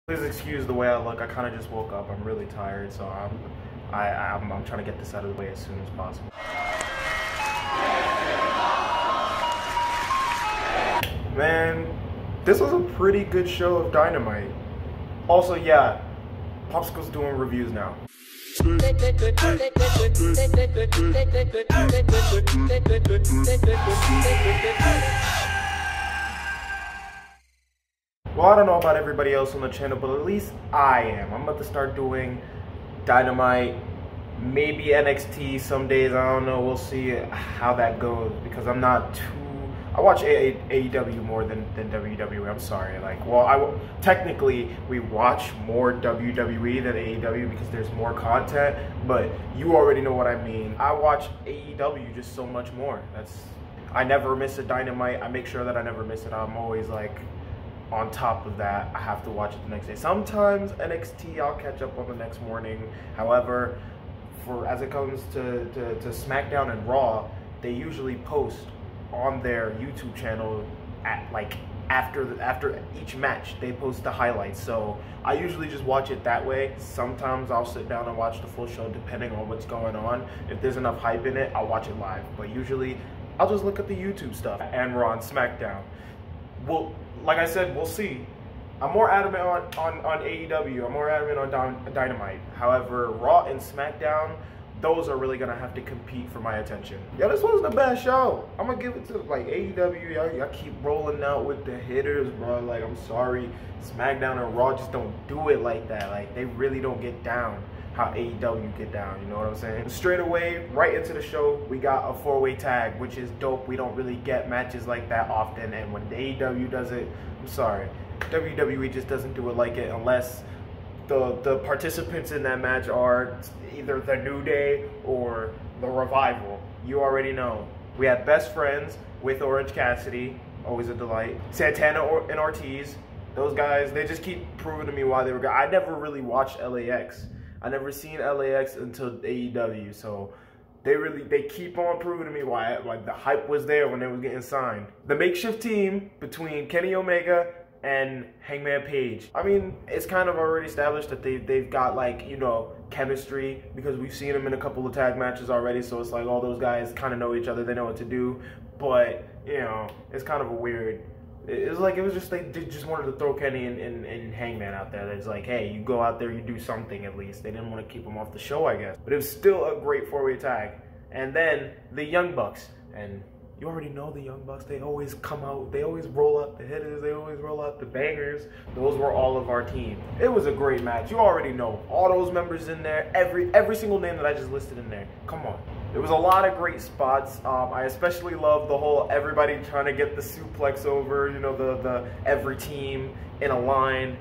Please excuse the way I look. I kind of just woke up. I'm really tired, so I'm trying to get this out of the way as soon as possible. Man, this was a pretty good show of Dynamite. Also, yeah, POPsicle's doing reviews now. Well, I don't know about everybody else on the channel, but at least I am. I'm about to start doing Dynamite, maybe NXT some days. I don't know. We'll see how that goes because I'm not too... I watch AEW more than WWE. I'm sorry. Like, well, technically we watch more WWE than AEW because there's more content, but you already know what I mean. I watch AEW just so much more. I never miss a Dynamite. I make sure that I never miss it. I'm always like on top of that. I have to watch it the next day. Sometimes NXT I'll catch up on the next morning. However, as it comes to SmackDown and Raw, they usually post on their YouTube channel at like after each match. They post the highlights, so I usually just watch it that way. Sometimes I'll sit down and watch the full show depending on what's going on. If there's enough hype in it, I'll watch it live, but usually I'll just look at the YouTube stuff and Raw and SmackDown. Well, like I said, we'll see. I'm more adamant on AEW. I'm more adamant on Dynamite. However, Raw and SmackDown, those are really gonna have to compete for my attention. Yeah, this wasn't a bad show. I'm gonna give it to like AEW. Y'all keep rolling out with the hitters, bro. Like, I'm sorry, SmackDown and Raw just don't do it like that. Like, they really don't get down how AEW get down, you know what I'm saying? Straight away, right into the show, we got a 4-way tag, which is dope. We don't really get matches like that often, and when AEW does it, I'm sorry, WWE just doesn't do it like it unless the participants in that match are either the New Day or the Revival. You already know. We had Best Friends with Orange Cassidy, always a delight. Santana and Ortiz, those guys, they just keep proving to me why they were good. I never really watched LAX. I never seen LAX until AEW, so they keep on proving to me why the hype was there when they was getting signed. The makeshift team between Kenny Omega and Hangman Page. I mean, it's kind of already established that they've got, like, you know, chemistry because we've seen them in a couple of tag matches already, so it's like all those guys kind of know each other, they know what to do, but, you know, it's kind of a weird... It was just they just wanted to throw Kenny and Hangman out there. It's like, hey, you go out there, you do something at least. They didn't want to keep him off the show, I guess. But it was still a great 4-way tag. And then the Young Bucks. And you already know the Young Bucks. They always come out. They always roll out the hitters. They always roll out the bangers. Those were all of our team. It was a great match. You already know. All those members in there. Every single name that I just listed in there. Come on. There was a lot of great spots. I especially love the whole everybody trying to get the suplex over, you know, the every team in a line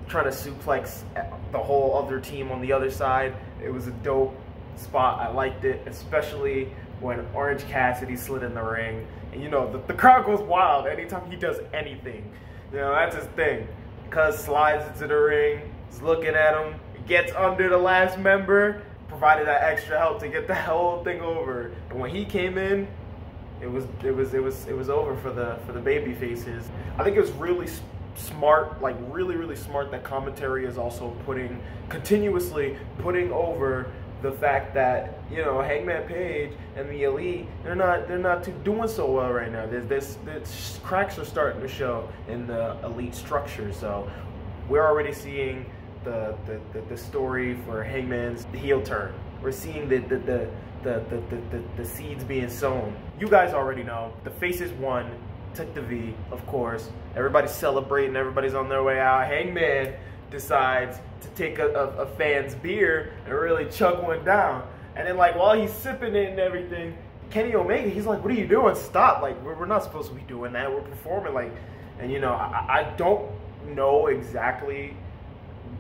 trying to suplex the whole other team on the other side. It was a dope spot. I liked it, especially when Orange Cassidy slid in the ring. And you know, the crowd goes wild anytime he does anything. You know, that's his thing. Cuz slides into the ring, he's looking at him, gets under the last member, provided that extra help to get the whole thing over. And when he came in, it was over for the Babyfaces. I think it was really smart, like really smart that commentary is also continuously putting over the fact that, you know, Hangman Page and the Elite, they're not doing so well right now. There's cracks are starting to show in the Elite structure. So we're already seeing the story for Hangman's heel turn. We're seeing the seeds being sown. You guys already know. The Faces won, took the V, of course. Everybody's celebrating, everybody's on their way out. Hangman decides to take a fan's beer and really chug one down. And then, like, while he's sipping it and everything, Kenny Omega, he's like, what are you doing? Stop. Like, we're not supposed to be doing that. We're performing. Like, and you know, I don't know exactly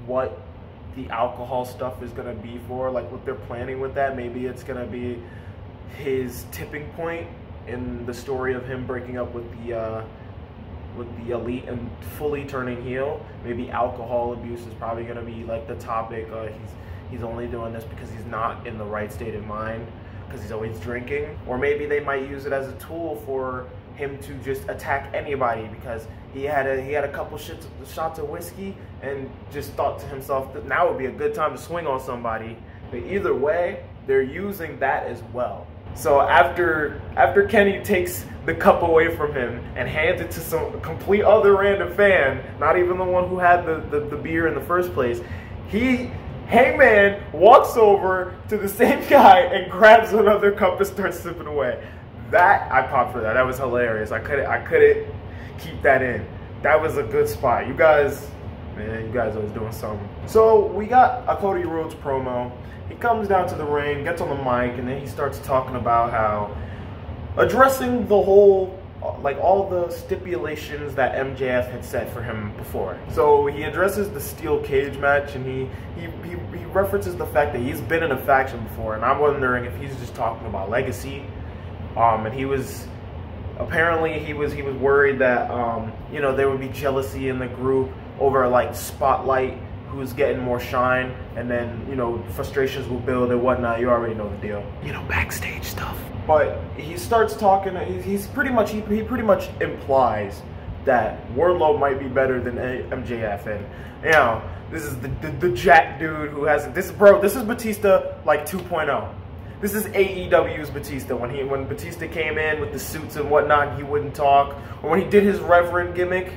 what the alcohol stuff is going to be for, like what they're planning with that. Maybe it's going to be his tipping point in the story of him breaking up with the Elite and fully turning heel. Maybe alcohol abuse is probably going to be like the topic. He's only doing this because he's not in the right state of mind because he's always drinking. Or maybe they might use it as a tool for him to just attack anybody because he had a couple shots of whiskey and just thought to himself that now would be a good time to swing on somebody. But either way, they're using that as well. So after Kenny takes the cup away from him and hands it to some complete other random fan, not even the one who had the beer in the first place, Hangman walks over to the same guy and grabs another cup and starts sipping away. That, I popped for that. That was hilarious. I couldn't keep that in. That was a good spot. You guys, man, you guys always doing something. So we got a Cody Rhodes promo. He comes down to the ring, gets on the mic, and then he starts talking about how addressing the whole, like all the stipulations that MJF had set for him before. So he addresses the steel cage match, and he references the fact that he's been in a faction before, and I'm wondering if he's just talking about legacy. And he was apparently he was worried that you know, there would be jealousy in the group over like Spotlight, who's getting more shine, and then, you know, frustrations will build and whatnot. You already know the deal, you know, backstage stuff. But he starts talking. He pretty much implies that Wardlow might be better than MJF, and you know, this is the jack dude who has this. Bro, this is Batista like 2.0. This is AEW's Batista. When Batista came in with the suits and whatnot, he wouldn't talk, or when he did his Reverend gimmick.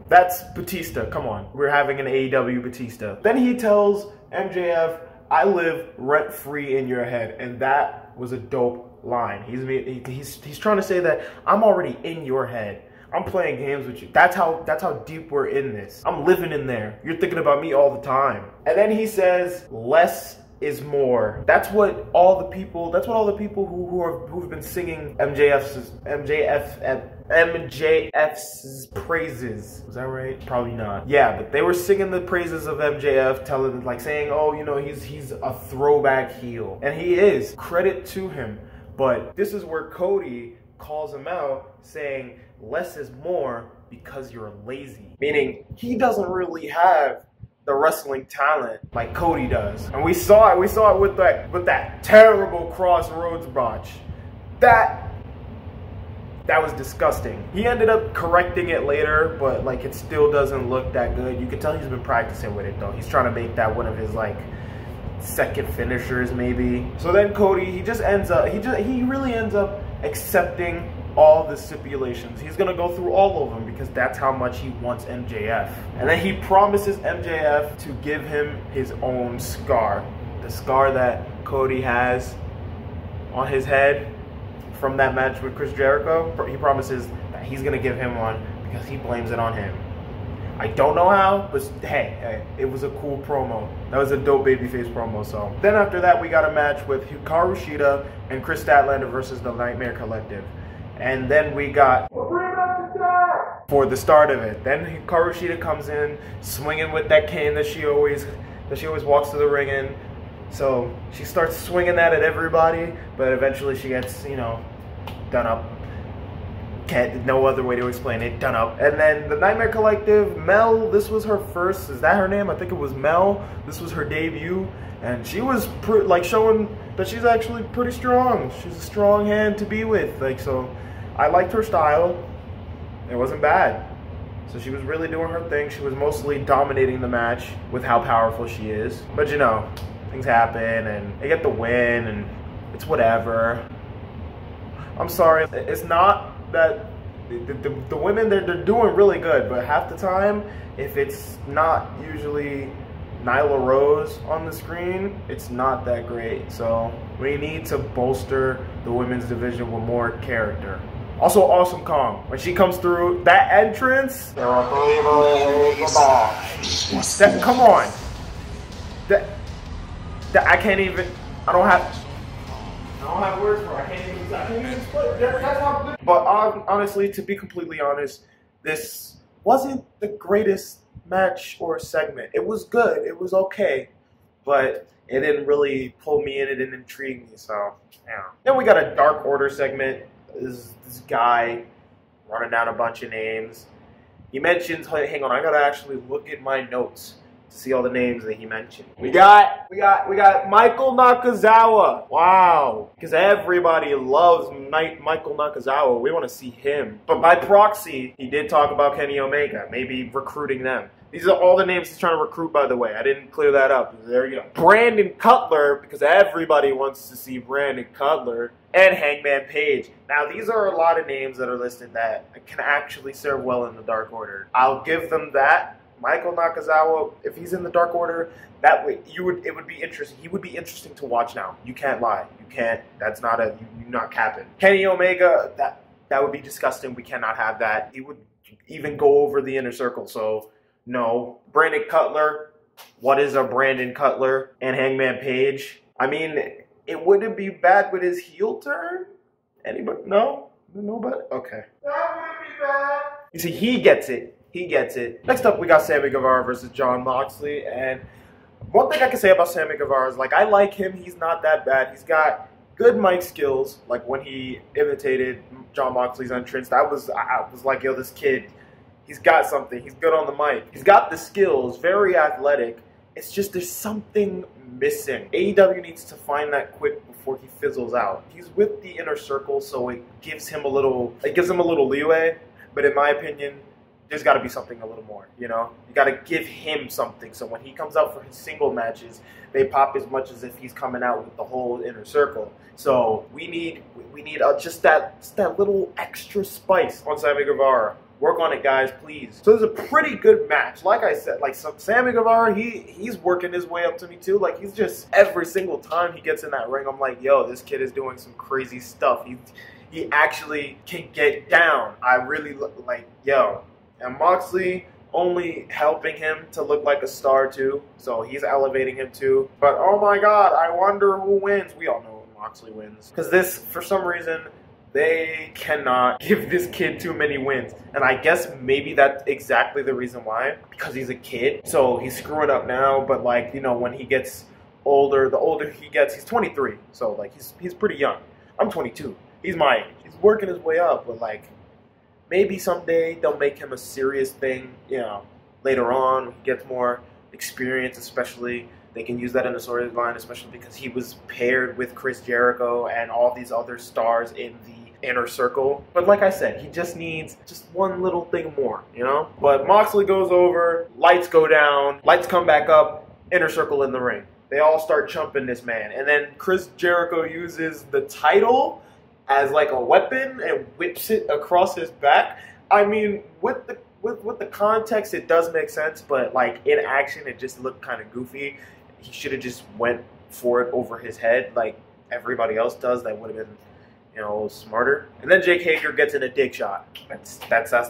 That's Batista. Come on, we're having an AEW Batista. Then he tells MJF, "I live rent-free in your head," and that was a dope line. He's trying to say that I'm already in your head. I'm playing games with you. That's how deep we're in this. I'm living in there. You're thinking about me all the time. And then he says, "Less is more." That's what all the people who've been singing MJF's praises. Was that right? Probably not. Yeah, but they were singing the praises of MJF, saying, "Oh, you know, he's a throwback heel," and he is. Credit to him. But this is where Cody calls him out, saying, "Less is more because you're lazy," meaning he doesn't really have the wrestling talent like Cody does. And we saw it with that terrible Crossroads botch. That was disgusting. He ended up correcting it later, but like it still doesn't look that good. You can tell he's been practicing with it though. He's trying to make that one of his like second finishers maybe. So then Cody, he really ends up accepting all the stipulations. He's gonna go through all of them because that's how much he wants MJF. And then he promises MJF to give him his own scar. The scar that Cody has on his head from that match with Chris Jericho. He promises that he's gonna give him one because he blames it on him. I don't know how, but hey, it was a cool promo. That was a dope babyface promo. So then after that, we got a match with Hikaru Shida and Chris Statlander versus the Nightmare Collective. And then we got for the start of it. Then Hikaru Shida comes in swinging with that cane that she always walks to the ring in. So she starts swinging that at everybody, but eventually she gets, you know, done up. No other way to explain it, done up. And then the Nightmare Collective, Mel, this was her first, is that her name? I think it was Mel. This was her debut, and she was showing that she's actually pretty strong. She's a strong hand to be with. Like, so I liked her style. It wasn't bad. So she was really doing her thing. She was mostly dominating the match with how powerful she is. But you know, things happen and they get the win and it's whatever. I'm sorry, it's not that the women, they're doing really good, but half the time, if it's not usually Nyla Rose on the screen, it's not that great. So we need to bolster the women's division with more character. Also, Awesome Kong, when she comes through, that entrance, come on, that I can't even, I don't have words for it. I can't even explain. That's how good. But honestly, to be completely honest, this wasn't the greatest match or segment. It was good. It was okay. But it didn't really pull me in. It didn't intrigue me. So, yeah. Then we got a Dark Order segment. This guy running down a bunch of names. He mentions, hang on, I gotta actually look at my notes. to see all the names that he mentioned. We got Michael Nakazawa. Wow. Because everybody loves Michael Nakazawa. We want to see him. But by proxy, he did talk about Kenny Omega, maybe recruiting them. These are all the names he's trying to recruit, by the way. I didn't clear that up. There you go. Brandon Cutler, because everybody wants to see Brandon Cutler, and Hangman Page. Now, these are a lot of names that are listed that can actually serve well in the Dark Order. I'll give them that. Michael Nakazawa, if he's in the Dark Order, that way it would be interesting. He would be interesting to watch now. You can't lie. You can't. That's not you're not capping. Kenny Omega, that would be disgusting. We cannot have that. He would even go over the inner circle. So no. Brandon Cutler. What is a Brandon Cutler? And Hangman Page. I mean, it wouldn't be bad with his heel turn. Anybody? No? Nobody? Okay. That wouldn't be bad. You see, he gets it. He gets it. Next up, we got Sammy Guevara versus Jon Moxley. And one thing I can say about Sammy Guevara is, like, I like him. He's not that bad. He's got good mic skills. Like, when he imitated Jon Moxley's entrance, I was like, yo, this kid, he's got something. He's good on the mic. He's got the skills. Very athletic. It's just there's something missing. AEW needs to find that quick before he fizzles out. He's with the inner circle, so it gives him a little leeway. But in my opinion, there's got to be something a little more, you know? You got to give him something. So when he comes out for his single matches, they pop as much as if he's coming out with the whole inner circle. So we need just that little extra spice on Sammy Guevara. Work on it, guys, please. So there's a pretty good match. Like I said, like Sammy Guevara, he's working his way up to me too. Like, he's just, every single time he gets in that ring, I'm like, yo, this kid is doing some crazy stuff. He actually can get down. I really like, yo. And Moxley only helping him to look like a star too. So he's elevating him too. But oh my God, I wonder who wins. We all know Moxley wins. Because this, for some reason, they cannot give this kid too many wins. And I guess maybe that's exactly the reason why. Because he's a kid. So he's screwing up now. But, like, you know, when he gets older, the older he gets, he's 23. So, like, he's pretty young. I'm 22. He's my age. He's working his way up. But, like, maybe someday they'll make him a serious thing, you know, later on. When he gets more experience, especially. They can use that in the storyline, especially because he was paired with Chris Jericho and all these other stars in the inner circle. But like I said, he just needs just one little thing more, you know? But Moxley goes over, lights go down, lights come back up, inner circle in the ring. They all start chumping this man. And then Chris Jericho uses the title as like a weapon and whips it across his back. I mean, with the context, it does make sense, but like in action, it just looked kind of goofy. He should have just went for it over his head like everybody else does. That would have been, you know, smarter. And then Jake Hager gets in a dick shot. That's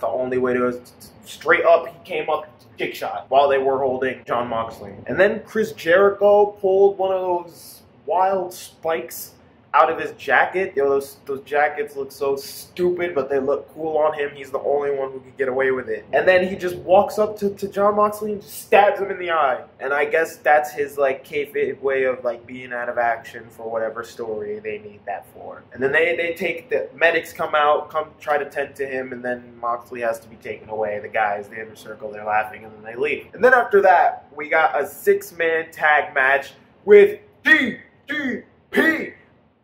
the only way to go. Straight up, he came up dick shot while they were holding Jon Moxley. And then Chris Jericho pulled one of those wild spikes out of his jacket. Yo, those jackets look so stupid, but they look cool on him. He's the only one who could get away with it. And then he just walks up to Jon Moxley and just stabs him in the eye. And I guess that's his, like, kayfabe way of, like, being out of action for whatever story they need that for. And then they take, the medics come out, come try to tend to him, and then Moxley has to be taken away. The guys, the inner circle, they're laughing, and then they leave. And then after that, we got a 6-man tag match with DDP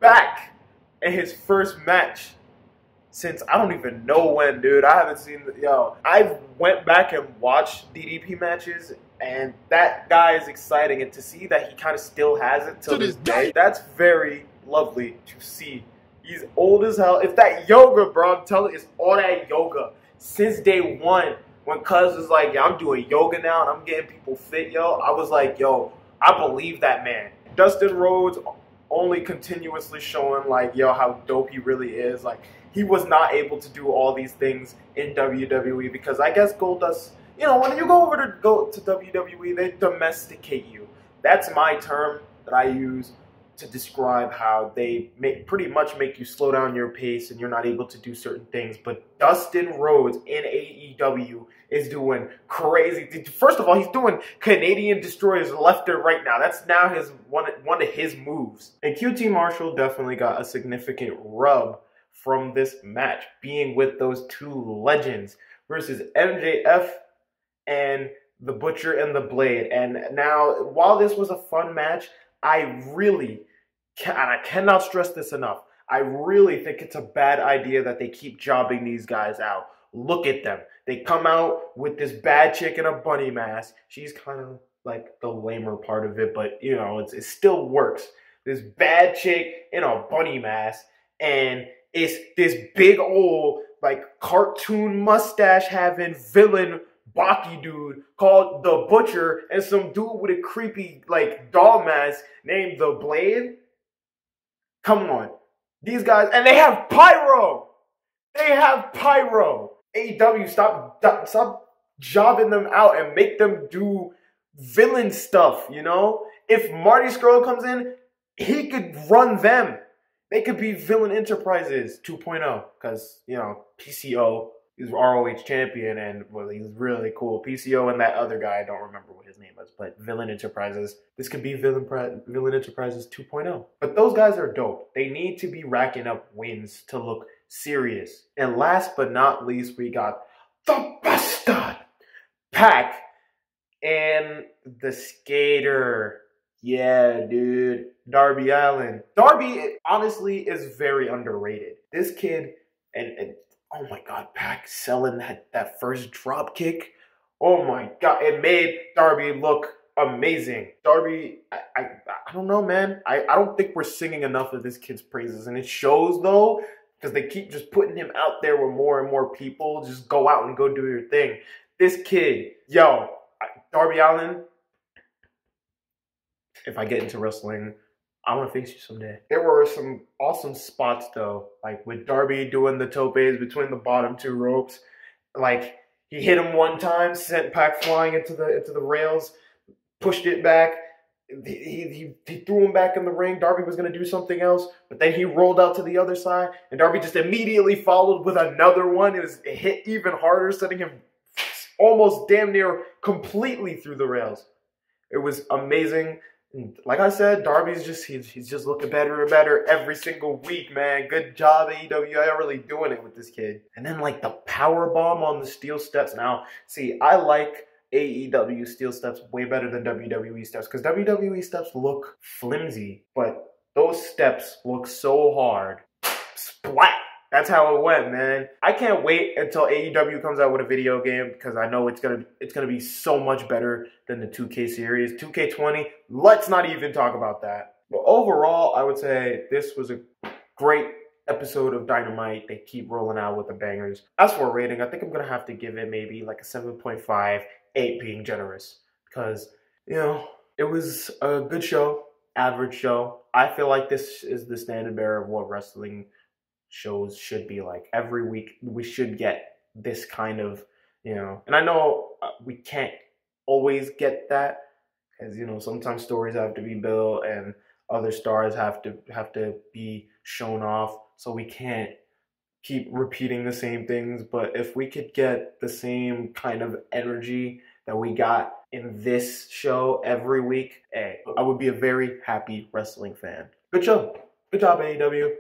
back in his first match since I don't even know when, dude. I haven't seen I went back and watched DDP matches, and that guy is exciting, and to see that he kind of still has it till this day, that's very lovely to see. He's old as hell. It's that yoga, bro. I'm telling you, it's all that yoga since day one. When Cuz was like, yeah, I'm doing yoga now and I'm getting people fit, yo, I was like, yo, I believe that man. Dustin Rhodes only continuously showing, like, yo, how dope he really is. Like, he was not able to do all these things in WWE because I guess Goldust, you know, when you go to WWE, they domesticate you. That's my term that I use to describe how they pretty much make you slow down your pace and you're not able to do certain things. But Dustin Rhodes in AEW is doing crazy. First of all, he's doing Canadian Destroyers left and right now. That's now one of his moves. And QT Marshall definitely got a significant rub from this match, being with those two legends versus MJF and the Butcher and the Blade. And now, while this was a fun match, I cannot stress this enough, I really think it's a bad idea that they keep jobbing these guys out. Look at them. They come out with this bad chick in a bunny mask. She's kind of like the lamer part of it, but you know, it still works. This bad chick in a bunny mask, and it's this big old like cartoon mustache having villain Baki dude called the Butcher, and some dude with a creepy like doll mask named the Blade. Come on. These guys, and they have pyro. They have pyro. AEW, stop jobbing them out and make them do villain stuff, you know? If Marty Scurll comes in, he could run them. They could be Villain Enterprises 2.0, because, you know, PCO is ROH champion, and, well, he's really cool. PCO and that other guy, I don't remember what his name was, but Villain Enterprises. This could be Villain Enterprises 2.0. But those guys are dope. They need to be racking up wins to look serious. And last but not least, we got the Bastard Pac and the Skater. Yeah, dude. Darby Allin. Darby, honestly, is very underrated. This kid, and oh my God, Pac selling that first drop kick. Oh my God, it made Darby look amazing. Darby, I don't know, man. I don't think we're singing enough of this kid's praises. And it shows, though, because they keep just putting him out there with more and more people. Just go out and go do your thing. This kid, yo, Darby Allin, if I get into wrestling, I want to face you someday. There were some awesome spots, though, like with Darby doing the topes between the bottom two ropes. Like, he hit him one time, sent Pac flying into the rails, pushed it back. He threw him back in the ring. Darby was going to do something else, but then he rolled out to the other side, and Darby just immediately followed with another one. It hit even harder, sending him almost damn near completely through the rails. It was amazing. Like I said, Darby's he's just looking better and better every single week, man. Good job, AEW. You're really doing it with this kid. And then like the power bomb on the steel steps. Now, see, I like AEW steel steps way better than WWE steps, because WWE steps look flimsy, but those steps look so hard. Splat! That's how it went, man. I can't wait until AEW comes out with a video game, because I know it's gonna be so much better than the 2K series. 2K20, let's not even talk about that. But overall, I would say this was a great episode of Dynamite. They keep rolling out with the bangers. As for a rating, I think I'm gonna have to give it maybe like a 7.5, 8 being generous, because, you know, it was a good show, average show. I feel like this is the standard bearer of what wrestling shows should be like. Every week we should get this kind of, you know, and I know we can't always get that, because, you know, sometimes stories have to be built and other stars have to be shown off, so we can't keep repeating the same things. But if we could get the same kind of energy that we got in this show every week, hey, I would be a very happy wrestling fan. Good show. Good job, AEW.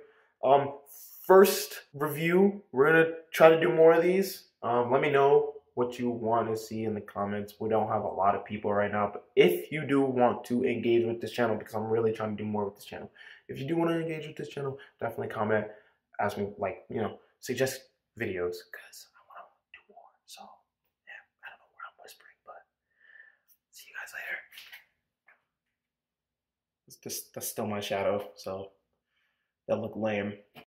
First review, we're going to try to do more of these. Let me know what you want to see in the comments. We don't have a lot of people right now, but if you do want to engage with this channel, because I'm really trying to do more with this channel, if you do want to engage with this channel, definitely comment, ask me, like, you know, suggest videos, because I want to do more. So, yeah, I don't know where I'm whispering, but see you guys later. That's still my shadow, so that look lame.